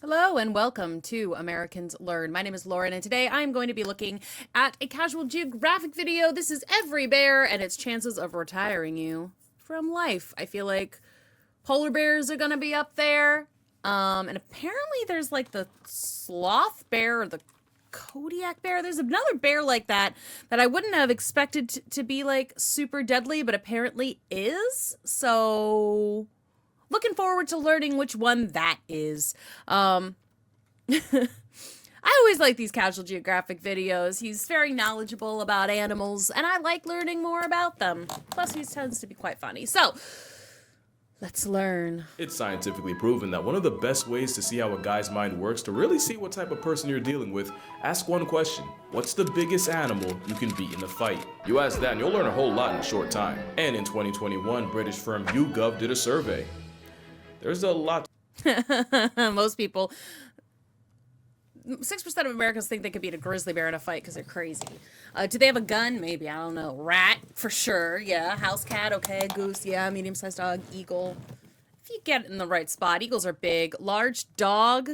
Hello and welcome to Americans Learn. My name is Lauren and today I'm going to be looking at a casual geographic video. This is every bear and its chances of retiring you from life. I feel like polar bears are going to be up there. And apparently there's like the sloth bear or the Kodiak bear. There's another bear like that I wouldn't have expected to be like super deadly, but apparently is. So looking forward to learning which one that is. I always like these casual geographic videos. He's very knowledgeable about animals, and I like learning more about them. Plus, he tends to be quite funny. So, let's learn. It's scientifically proven that one of the best ways to see how a guy's mind works, to really see what type of person you're dealing with, ask one question. What's the biggest animal you can beat in a fight? You ask that and you'll learn a whole lot in a short time. And in 2021, British firm YouGov did a survey. There's a lot. Most people, 6% of Americans think they could beat a grizzly bear in a fight because they're crazy. Do they have a gun? Maybe. I don't know. Rat, for sure. Yeah. House cat, okay. Goose, yeah. Medium-sized dog. Eagle. If you get it in the right spot. Eagles are big. Large dog,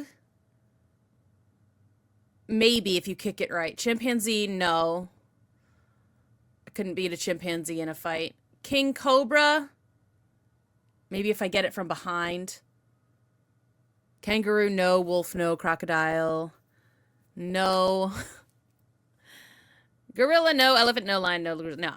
maybe if you kick it right. Chimpanzee, no. I couldn't beat a chimpanzee in a fight. King cobra, maybe if I get it from behind. Kangaroo, no. Wolf, no. Crocodile, no. Gorilla, no. Elephant, no. Lion, no. No.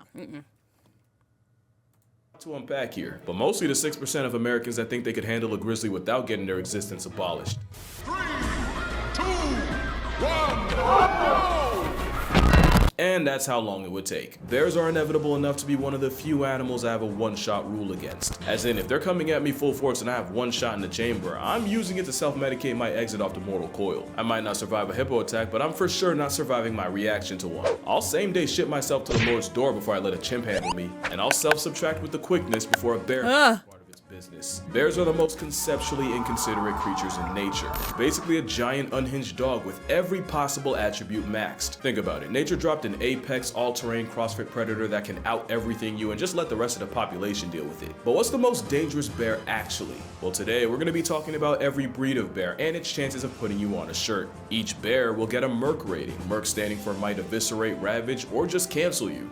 To unpack here, but mostly the 6% of Americans that think they could handle a grizzly without getting their existence abolished. 3, 2, 1, And that's how long it would take. Bears are inevitable enough to be one of the few animals I have a one-shot rule against. As in, if they're coming at me full force and I have one shot in the chamber, I'm using it to self-medicate my exit off the mortal coil. I might not survive a hippo attack, but I'm for sure not surviving my reaction to one. I'll same-day ship myself to the Lord's door before I let a chimp handle me, and I'll self-subtract with the quickness before a bear part of its business. Bears are the most conceptually inconsiderate creatures in nature. Basically a giant unhinged dog with every possible attribute maxed. Think about it. Nature dropped an apex, all-terrain CrossFit predator that can out everything you and just let the rest of the population deal with it. But what's the most dangerous bear actually? Well, today we're going to be talking about every breed of bear and its chances of putting you on a shirt. Each bear will get a Merc rating, Merc standing for might eviscerate, ravage, or just cancel you.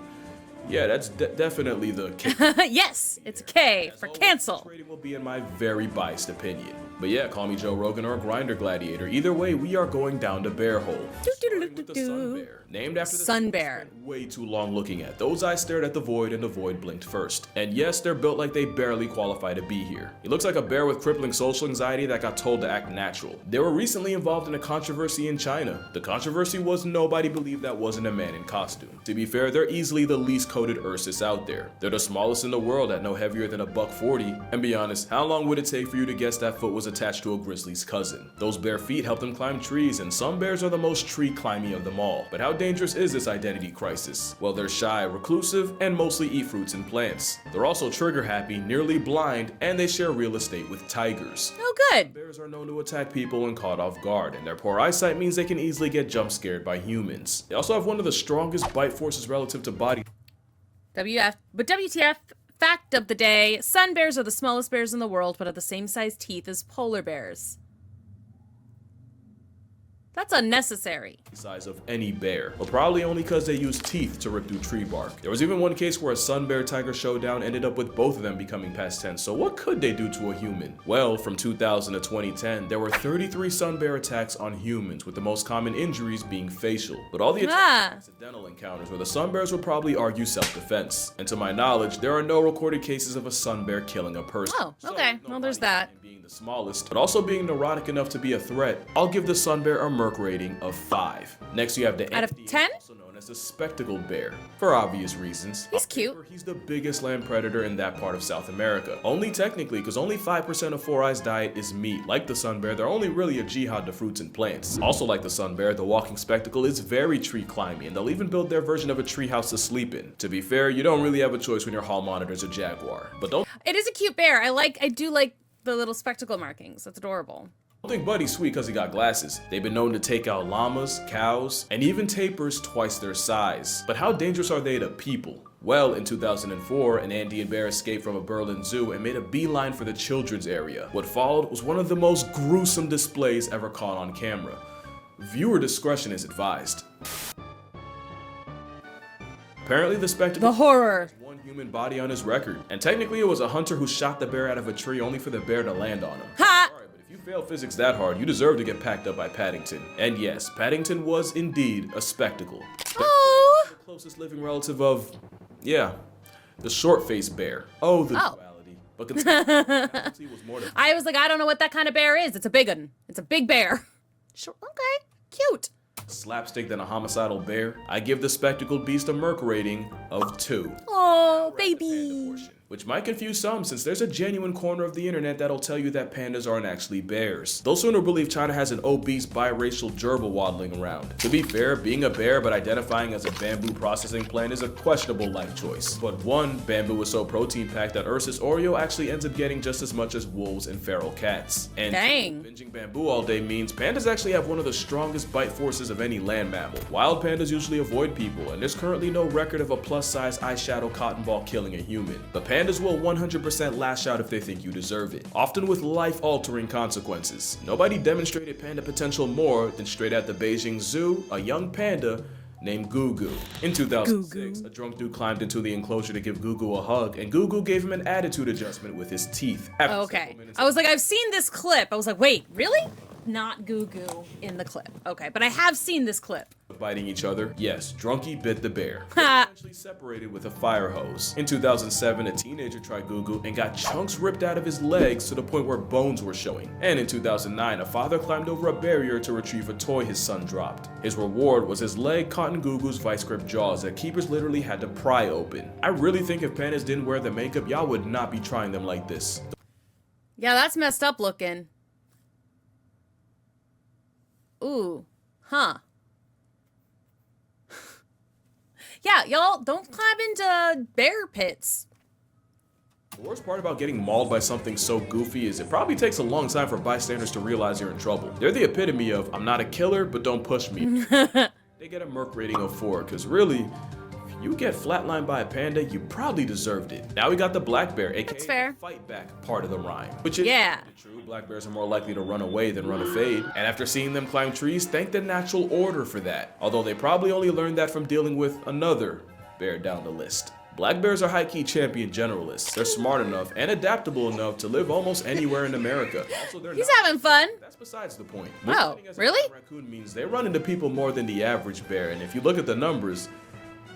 Yeah, that's definitely the K. Yes, it's a K for cancel. This rating will be in my very biased opinion. But yeah, call me Joe Rogan or a grinder gladiator. Either way, we are going down the bear hole. Starting with the sun bear, named after the sun bear. I spent way too long looking at. Those eyes stared at the void and the void blinked first. And yes, they're built like they barely qualify to be here. He looks like a bear with crippling social anxiety that got told to act natural. They were recently involved in a controversy in China. The controversy was nobody believed that wasn't a man in costume. To be fair, they're easily the least coated Ursus out there. They're the smallest in the world at no heavier than $140. And be honest, how long would it take for you to guess that foot was attached to a grizzly's cousin? Those bare feet help them climb trees, and some bears are the most tree climby of them all. But how dangerous is this identity crisis? Well, they're shy, reclusive, and mostly eat fruits and plants. They're also trigger happy, nearly blind, and they share real estate with tigers. Oh, good. Bears are known to attack people when caught off guard, and their poor eyesight means they can easily get jump scared by humans. They also have one of the strongest bite forces relative to body. WTF, fact of the day, sun bears are the smallest bears in the world, but have the same size teeth as polar bears. That's unnecessary. Size of any bear, but probably only because they use teeth to rip through tree bark. There was even one case where a sun bear tiger showdown ended up with both of them becoming past tense, so what could they do to a human? Well, from 2000 to 2010, there were 33 sun bear attacks on humans, with the most common injuries being facial. But all the attacks were accidental encounters where the sun bears would probably argue self-defense. And to my knowledge, there are no recorded cases of a sun bear killing a person. Oh, okay. Well, there's that. Being the smallest, but also being neurotic enough to be a threat, I'll give the sun bear a Merc rating of 5. Next, you have the out of 10, also known as the spectacled bear, for obvious reasons. He's cute. He's the biggest land predator in that part of South America. Only technically, because only 5% of Four Eyes' diet is meat. Like the sun bear, they're only really a jihad to fruits and plants. Also like the sun bear, the walking spectacle is very tree climby, and they'll even build their version of a tree house to sleep in. To be fair, you don't really have a choice when your hall monitor's a jaguar. But don't. It is a cute bear. I do like the little spectacle markings. That's adorable. Don't think Buddy's sweet because he got glasses. They've been known to take out llamas, cows, and even tapirs twice their size. But how dangerous are they to people? Well, in 2004, an Andean bear escaped from a Berlin zoo and made a beeline for the children's area. What followed was one of the most gruesome displays ever caught on camera. Viewer discretion is advised. Apparently the spectacle— The horror. one human body on his record, and technically it was a hunter who shot the bear out of a tree only for the bear to land on him. Ha! Sorry, but if you fail physics that hard, you deserve to get packed up by Paddington. And yes, Paddington was indeed a spectacle. Oh. The closest living relative of, yeah, the short-faced bear. Oh, the duality. But consistency was more than— I was like, I don't know what that kind of bear is. It's a big one. It's a big bear. Sure. Okay. Cute. slapstick than a homicidal bear. I give the spectacled beast a Merc rating of 2. Oh, baby. Which might confuse some, since there's a genuine corner of the internet that'll tell you that pandas aren't actually bears. They'll sooner believe China has an obese biracial gerbil waddling around. To be fair, being a bear but identifying as a bamboo processing plant is a questionable life choice. But one, bamboo is so protein packed that Ursus Oreo actually ends up getting just as much as wolves and feral cats. And dang, binging bamboo all day means pandas actually have one of the strongest bite forces of any land mammal. Wild pandas usually avoid people, and there's currently no record of a plus-size eyeshadow cotton ball killing a human. But pandas will 100% lash out if they think you deserve it, often with life-altering consequences. Nobody demonstrated panda potential more than straight at the Beijing Zoo, a young panda named Gugu. In 2006, a drunk dude climbed into the enclosure to give Gugu a hug, and Gugu gave him an attitude adjustment with his teeth. Okay. I was like, I've seen this clip. I was like, wait, really? Not Gugu in the clip. Okay, but I have seen this clip. Biting each other? Yes, Drunky bit the bear. Eventually separated with a fire hose. In 2007, a teenager tried Gugu and got chunks ripped out of his legs to the point where bones were showing. And in 2009, a father climbed over a barrier to retrieve a toy his son dropped. His reward was his leg caught in Gugu's vice grip jaws that keepers literally had to pry open. I really think if pandas didn't wear the makeup, y'all would not be trying them like this. Yeah, that's messed up looking. Ooh, huh. Yeah, y'all don't climb into bear pits. The worst part about getting mauled by something so goofy is it probably takes a long time for bystanders to realize you're in trouble. They're the epitome of, I'm not a killer, but don't push me. They get a Merc rating of 4, because really, if you get flatlined by a panda, you probably deserved it. Now we got the black bear, aka That's fair. the fight back part of the rhyme. Which is true, black bears are more likely to run away than run a fade. And after seeing them climb trees, thank the natural order for that. Although they probably only learned that from dealing with another bear down the list. Black bears are high-key champion generalists. They're smart enough and adaptable enough to live almost anywhere in America. Also, He's having fun. That's besides the point. Oh, really? Raccoon means they run into people more than the average bear, and if you look at the numbers,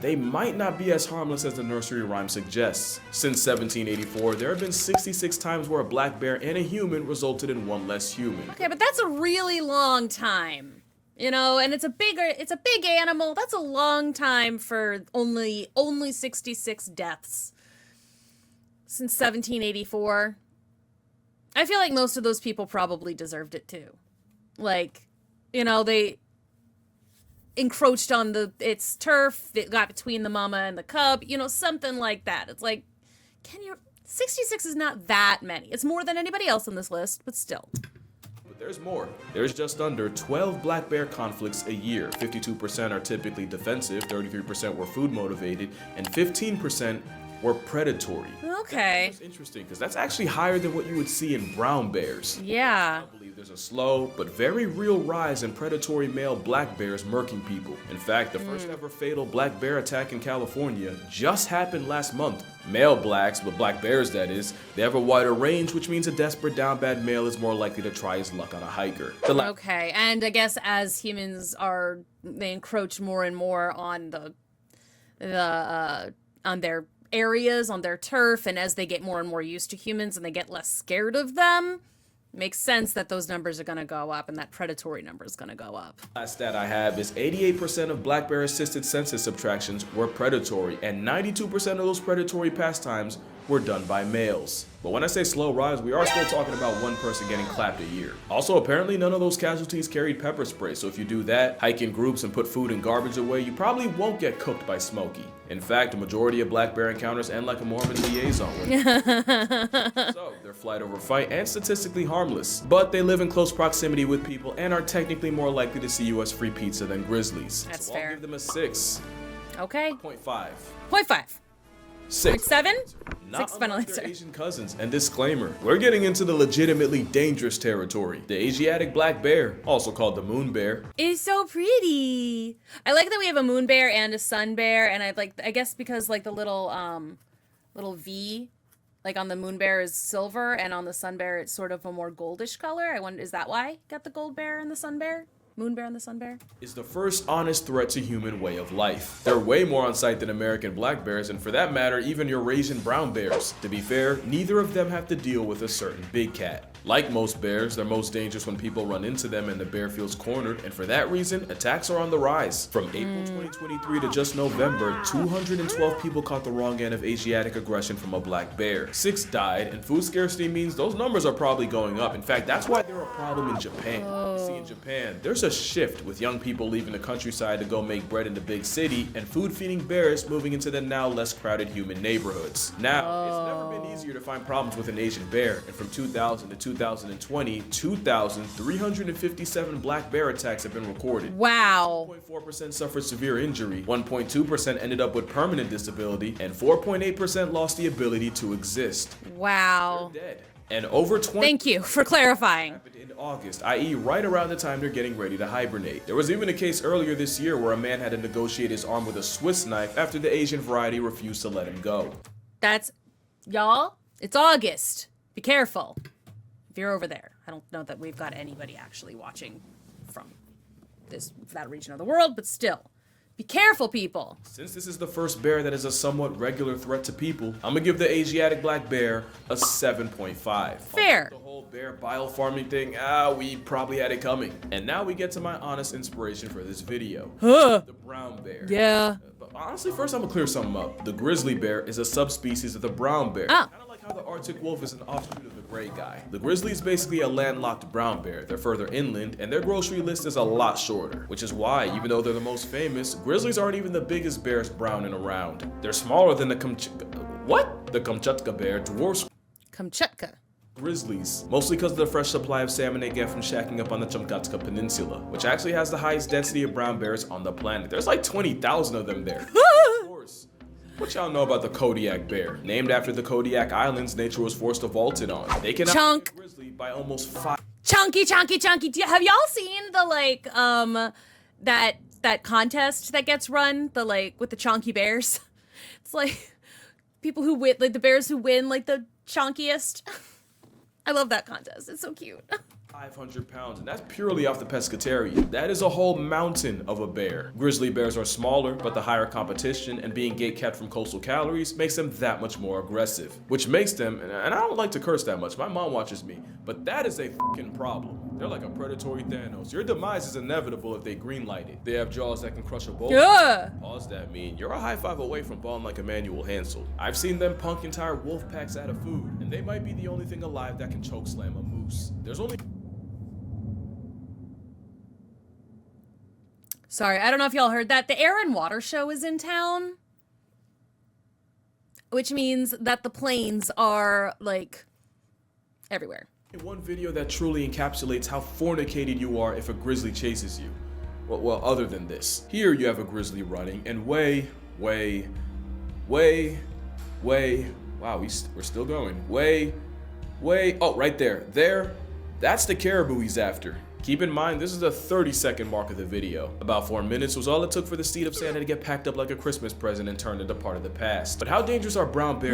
they might not be as harmless as the nursery rhyme suggests. Since 1784, there have been 66 times where a black bear and a human resulted in one less human. Okay, but that's a really long time. You know, and it's a big animal. That's a long time for only 66 deaths since 1784. I feel like most of those people probably deserved it too. Like, you know, they encroached on its turf, it got between the mama and the cub, you know, something like that. It's like, 66 is not that many. It's more than anybody else on this list, but still. But there's more. There's just under 12 black bear conflicts a year. 52% are typically defensive, 33% were food motivated, and 15% were predatory. Okay. That's interesting, because that's actually higher than what you would see in brown bears. Yeah. I believe there's a slow but very real rise in predatory male black bears murking people. In fact, the first ever fatal black bear attack in California just happened last month. Male blacks, but black bears that is, they have a wider range, which means a desperate down bad male is more likely to try his luck on a hiker. Okay, and I guess as humans they encroach more and more on on their areas, on their turf, and as they get more and more used to humans and they get less scared of them, it makes sense that those numbers are going to go up and that predatory number is going to go up. Last stat I have is 88% of black bear assisted census subtractions were predatory, and 92% of those predatory pastimes were done by males. But when I say slow rise, we are still talking about one person getting clapped a year. Also, apparently none of those casualties carried pepper spray, so if you do that, hike in groups and put food and garbage away, you probably won't get cooked by Smokey. In fact, the majority of black bear encounters end like a Mormon liaison. So, they're flight fight over fight and statistically harmless. But they live in close proximity with people and are technically more likely to see you as free pizza than grizzlies. That's so fair. I'll give them a 6. Okay. 0.5. 0.5. 6. 0.7? Not 6 final unlike their answer. Asian cousins. And disclaimer, we're getting into the legitimately dangerous territory. The Asiatic black bear, also called the moon bear. Is so pretty. I like that we have a moon bear and a sun bear, and I guess because like the little V, like on the moon bear is silver, and on the sun bear it's sort of a more goldish color. I wonder, is that why you got the gold bear and the sun bear? Moon bear and the sun bear? Is the first honest threat to human way of life. They're way more on sight than American black bears, and for that matter, even Eurasian brown bears. To be fair, neither of them have to deal with a certain big cat. Like most bears, they're most dangerous when people run into them and the bear feels cornered, and for that reason, attacks are on the rise. From April 2023 to just November, 212 people caught the wrong end of Asiatic aggression from a black bear. 6 died, and food scarcity means those numbers are probably going up. In fact, that's why they're a problem in Japan. You see, in Japan, there's a shift with young people leaving the countryside to go make bread in the big city, and food-feeding bears moving into the now less crowded human neighborhoods. Now, it's never been easier to find problems with an Asian bear, and from 2000 to 2020, 2,357 black bear attacks have been recorded. Wow. 4% suffered severe injury, 1.2% ended up with permanent disability, and 4.8% lost the ability to exist. Wow. They're dead. And over 20 Thank you for clarifying. happened in August, i.e. right around the time they're getting ready to hibernate. There was even a case earlier this year where a man had to negotiate his arm with a Swiss knife after the Asian variety refused to let him go. That's, y'all, it's August. Be careful. If you're over there. I don't know that we've got anybody actually watching from that region of the world, but still. Be careful, people. Since this is the first bear that is a somewhat regular threat to people, I'm gonna give the Asiatic black bear a 7.5. Fair. The whole bear biofarming thing, we probably had it coming. And now we get to my honest inspiration for this video. Huh. The brown bear. Yeah. But honestly, first I'm gonna clear something up. The grizzly bear is a subspecies of the brown bear. Oh. Kinda like how the Arctic wolf is an offshoot of the gray guy. The grizzly is basically a landlocked brown bear. They're further inland, and their grocery list is a lot shorter, which is why, even though they're the most famous, grizzlies aren't even the biggest bears brown and around. They're smaller than the The Kamchatka bear dwarfs Kamchatka. grizzlies, mostly because of the fresh supply of salmon they get from shacking up on the Kamchatka Peninsula, which actually has the highest density of brown bears on the planet. There's like 20,000 of them there. Of course. What y'all know about the Kodiak bear? Named after the Kodiak Islands nature was forced to vault it on. They can Chunk. outweigh a grizzly by almost 5. Chunky. Have y'all seen the that contest that gets run, with the chonky bears? It's like people who win, like the bears who win like the chonkiest. I love that contest. It's so cute. 500 pounds, and that's purely off the pescatarian. That is a whole mountain of a bear. Grizzly bears are smaller, but the higher competition and being gate-kept from coastal calories makes them that much more aggressive, which makes them, and I don't like to curse that much, my mom watches me, but that is a fucking problem. They're like a predatory Thanos. Your demise is inevitable if they greenlight it. They have jaws that can crush a boulder. Yeah. Pause that mean. You're a high five away from balling like Emmanuel Hansel. I've seen them punk entire wolf packs out of food, and they might be the only thing alive that can chokeslam a moose. There's only Sorry, I don't know if y'all heard that. The Air and Water Show is in town, which means that the planes are, everywhere. one video that truly encapsulates how fornicated you are if a grizzly chases you. Well, other than this. Here you have a grizzly running, and way, wow, we're still going. Oh, right there, that's the caribou he's after. Keep in mind, this is the 30-second mark of the video. About 4 minutes was all it took for the seed of Santa to get packed up like a Christmas present and turned into part of the past. But how dangerous are brown bears?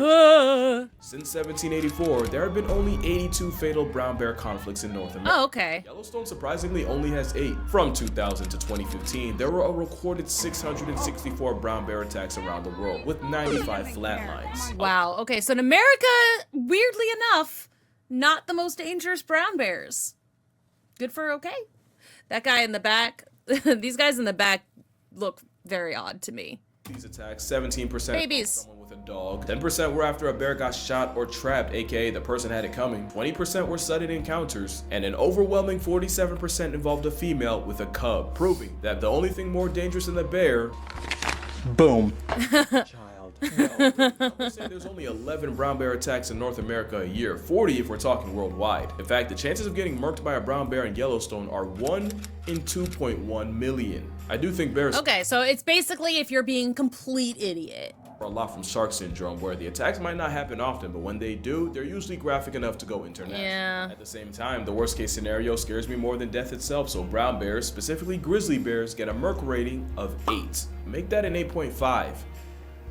Since 1784, there have been only 82 fatal brown bear conflicts in North America. Oh, okay. Yellowstone surprisingly only has 8. From 2000 to 2015, there were a recorded 664 brown bear attacks around the world, with 95 flatlines. Wow. Okay, so in America, weirdly enough, not the most dangerous brown bears. Good for okay. That guy in the back, these guys in the back look very odd to me. These attacks, 17% Babies. someone with a dog, 10% were after a bear got shot or trapped, aka the person had it coming, 20% were sudden encounters, and an overwhelming 47% involved a female with a cub, proving that the only thing more dangerous than the bear, Boom. Child. No, I'm gonna say there's only 11 brown bear attacks in North America a year, 40 if we're talking worldwide. In fact, the chances of getting murked by a brown bear in Yellowstone are 1 in 2.1 million. I do think bears Okay, so it's basically if you're being complete idiot. a lot from shark syndrome, where the attacks might not happen often, but when they do, they're usually graphic enough to go international. Yeah. At the same time, the worst case scenario scares me more than death itself, so brown bears, specifically grizzly bears, get a Merc rating of 8. Make that an 8.5.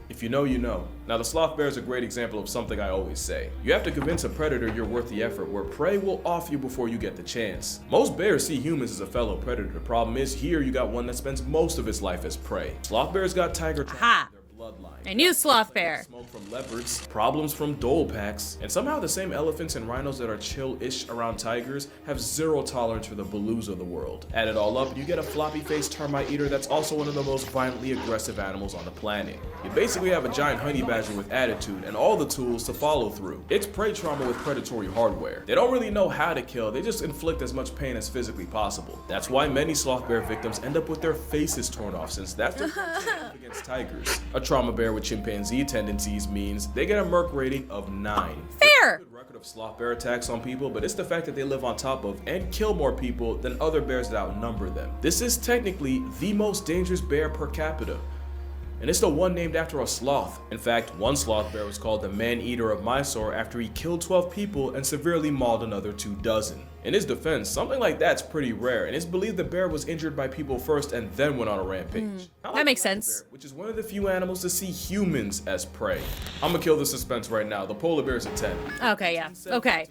If you know, you know. Now, the sloth bear is a great example of something I always say. You have to convince a predator you're worth the effort, where prey will off you before you get the chance. Most bears see humans as a fellow predator. The problem is, here you got one that spends most of his life as prey. Sloth bears got tiger Aha. tracks in their bloodline. I knew sloth bear. Smoke from leopards, problems from dhole packs, and somehow the same elephants and rhinos that are chill-ish around tigers have zero tolerance for the baloos of the world. Add it all up, you get a floppy-faced termite eater that's also one of the most violently aggressive animals on the planet. You basically have a giant honey badger with attitude and all the tools to follow through. It's prey trauma with predatory hardware. They don't really know how to kill, they just inflict as much pain as physically possible. That's why many sloth bear victims end up with their faces torn off, since that's their against tigers. A trauma bear with chimpanzee tendencies means they get a Merc rating of 9. Fair. Good record of sloth bear attacks on people, but it's the fact that they live on top of and kill more people than other bears that outnumber them. This is technically the most dangerous bear per capita, and it's the one named after a sloth. In fact, one sloth bear was called the man-eater of Mysore after he killed 12 people and severely mauled another 24. In his defense, something like that's pretty rare, and it's believed the bear was injured by people first and then went on a rampage. That makes sense. Bear, which is one of the few animals to see humans as prey. I'm gonna kill the suspense right now. The polar bear's a 10. Okay, yeah. Okay.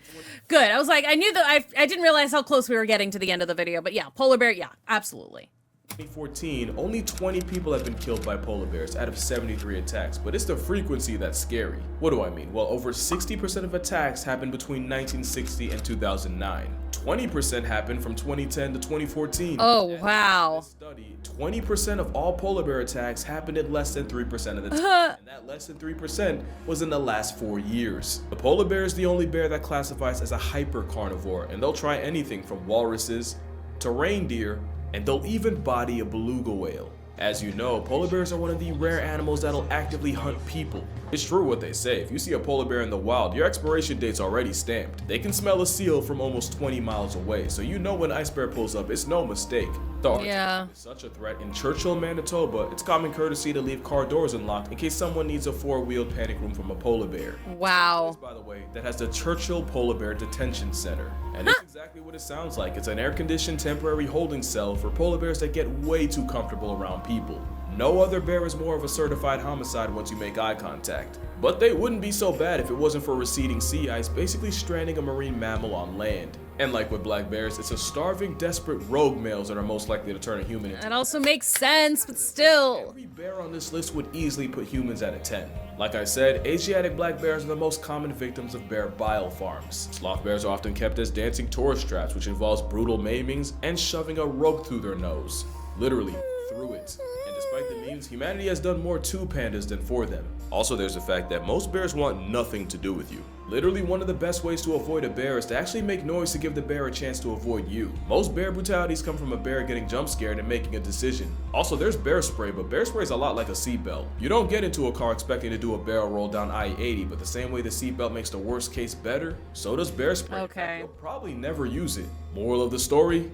Good. I was like, I knew that I didn't realize how close we were getting to the end of the video, but yeah, polar bear, yeah, absolutely. 2014, only 20 people have been killed by polar bears out of 73 attacks, but it's the frequency that's scary. What do I mean? Well, over 60% of attacks happened between 1960 and 2009. 20% happened from 2010 to 2014. Oh, wow. Study, 20% of all polar bear attacks happened in less than 3% of the time, and that less than 3% was in the last 4 years. The polar bear is the only bear that classifies as a hypercarnivore, and they'll try anything from walruses to reindeer, and they'll even body a beluga whale. As you know, polar bears are one of the rare animals that'll actively hunt people. It's true what they say, if you see a polar bear in the wild, your expiration date's already stamped. They can smell a seal from almost 20 miles away, so you know when ice bear pulls up, it's no mistake. The Arctic is such a threat. In Churchill, Manitoba, it's common courtesy to leave car doors unlocked in case someone needs a 4-wheeled panic room from a polar bear. Wow. By the way, that has the Churchill Polar Bear Detention Center. And it's exactly what it sounds like. It's an air-conditioned temporary holding cell for polar bears that get way too comfortable around people. No other bear is more of a certified homicide once you make eye contact. But they wouldn't be so bad if it wasn't for receding sea ice basically stranding a marine mammal on land. And like with black bears, it's a starving, desperate rogue males that are most likely to turn a human into. That also makes sense, but still. Every bear on this list would easily put humans at a 10. Like I said, Asiatic black bears are the most common victims of bear bile farms. Sloth bears are often kept as dancing tourist traps, which involves brutal maimings and shoving a rope through their nose. Literally, through it. And despite the memes, humanity has done more to pandas than for them. Also, there's the fact that most bears want nothing to do with you. Literally, one of the best ways to avoid a bear is to actually make noise to give the bear a chance to avoid you. Most bear brutalities come from a bear getting jump scared and making a decision. Also, there's bear spray, but bear spray is a lot like a seatbelt. You don't get into a car expecting to do a barrel roll down I-80, but the same way the seatbelt makes the worst case better, so does bear spray. Okay. You'll probably never use it. Moral of the story?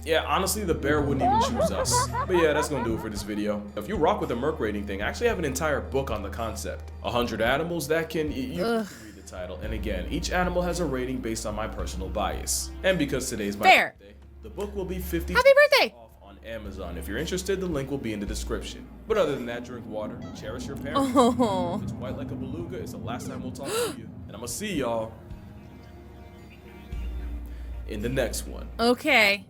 Yeah, honestly, the bear wouldn't even choose us. But yeah, that's gonna do it for this video. If you rock with the Merc rating thing, I actually have an entire book on the concept. 100 animals that can... You can read the title. And again, each animal has a rating based on my personal bias. And because today's my birthday, the book will be 50% Happy birthday! off on Amazon. If you're interested, the link will be in the description. But other than that, drink water, cherish your parents. Oh. If it's white like a beluga, it's the last time we'll talk to you. And I'm gonna see y'all in the next one. Okay.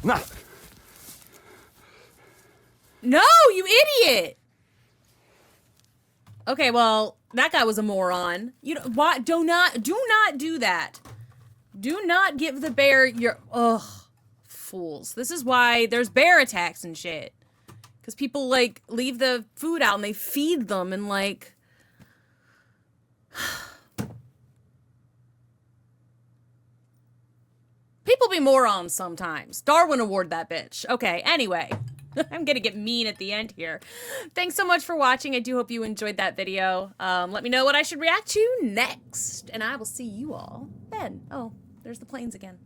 Nah. No, you idiot! Okay, well, that guy was a moron. You know, why? Do not do that. Do not give the bear your... Ugh. Fools. This is why there's bear attacks and shit. Because people, like, leave the food out and they feed them and, like... People be morons sometimes. Darwin award that bitch. Okay, anyway. I'm gonna get mean at the end here. Thanks so much for watching. I do hope you enjoyed that video. Let me know what I should react to next, and I will see you all then. Oh, there's the planes again.